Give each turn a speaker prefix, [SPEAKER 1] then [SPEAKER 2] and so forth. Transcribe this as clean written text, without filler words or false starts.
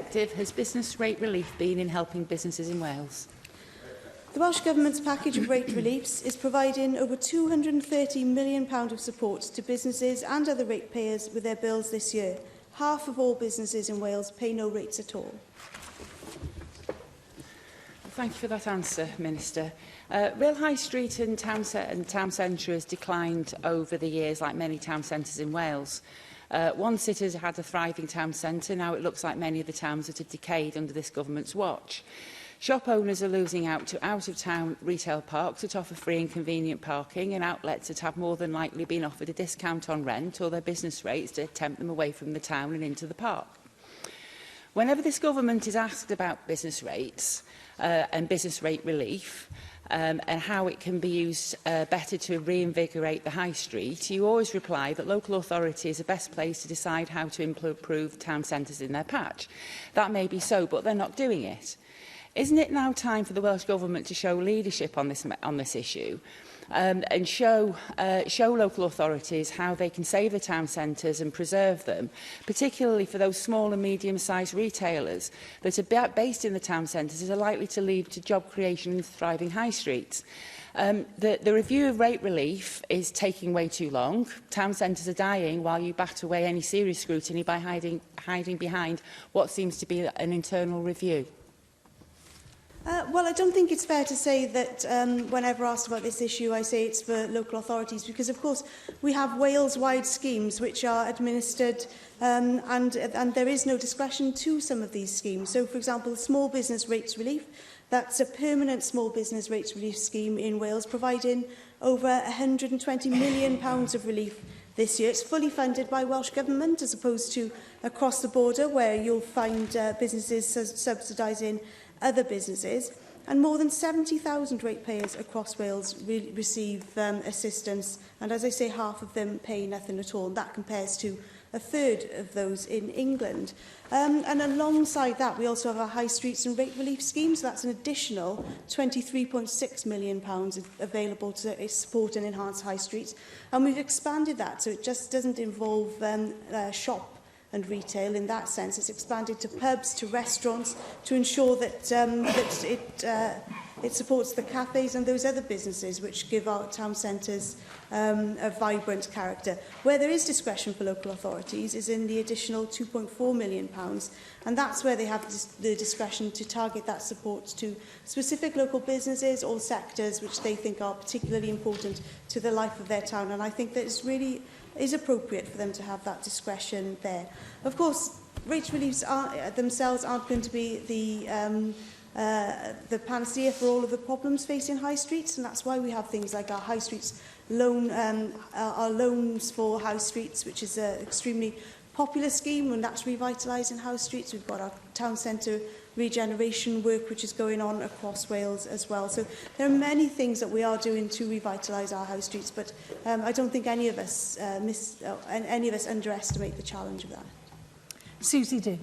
[SPEAKER 1] effective has business rate relief been in helping businesses in Wales?
[SPEAKER 2] The Welsh Government's package of rate reliefs is providing over £230 million of support to businesses and other ratepayers with their bills this year. Half of all businesses in Wales pay no rates at all.
[SPEAKER 1] Thank you for that answer, Minister. Real High Street and town centre has declined over the years, like many town centres in Wales. Once it has had a thriving town centre, now it looks like many of the towns that have decayed under this government's watch. Shop owners are losing out to out-of-town retail parks that offer free and convenient parking, and outlets that have more than likely been offered a discount on rent or their business rates to tempt them away from the town and into the park. Whenever this government is asked about business rates and business rate relief, and how it can be used better to reinvigorate the high street, you always reply that local authorities are best placed to decide how to improve town centres in their patch. That may be so, but they're not doing it. Isn't it now time for the Welsh Government to show leadership on this issue and show local authorities how they can save the town centres and preserve them, particularly for those small and medium-sized retailers that are based in the town centres and are likely to lead to job creation in thriving high streets? The review of rate relief is taking way too long. Town centres are dying while you bat away any serious scrutiny by hiding behind what seems to be an internal review.
[SPEAKER 2] Well, I don't think it's fair to say that whenever asked about this issue, I say it's for local authorities, because, of course, we have Wales-wide schemes which are administered and there is no discretion to some of these schemes. So, for example, small business rates relief, that's a permanent small business rates relief scheme in Wales, providing over £120 million of relief this year. It's fully funded by Welsh Government, as opposed to across the border, where you'll find businesses subsidising other businesses, and more than 70,000 ratepayers across Wales receive assistance, and as I say, half of them pay nothing at all, and that compares to a third of those in England. And alongside that, we also have our high streets and rate relief schemes. That's an additional £23.6 million available to support and enhance high streets, and we've expanded that so it just doesn't involve shop and retail in that sense. It's expanded to pubs, to restaurants, to ensure that, it supports the cafes and those other businesses which give our town centres a vibrant character. Where there is discretion for local authorities is in the additional £2.4 million, and that's where they have the discretion to target that support to specific local businesses or sectors which they think are particularly important to the life of their town, and I think that it's really is appropriate for them to have that discretion there. Of course, rate reliefs themselves aren't going to be the panacea for all of the problems facing high streets, and that's why we have things like our high streets our loans for high streets, which is an extremely popular scheme, and that's revitalising high streets. We've got our town centre regeneration work which is going on across Wales as well. So there are many things that we are doing to revitalise our high streets, but I don't think any of us underestimate the challenge of that.
[SPEAKER 3] Susie Davis.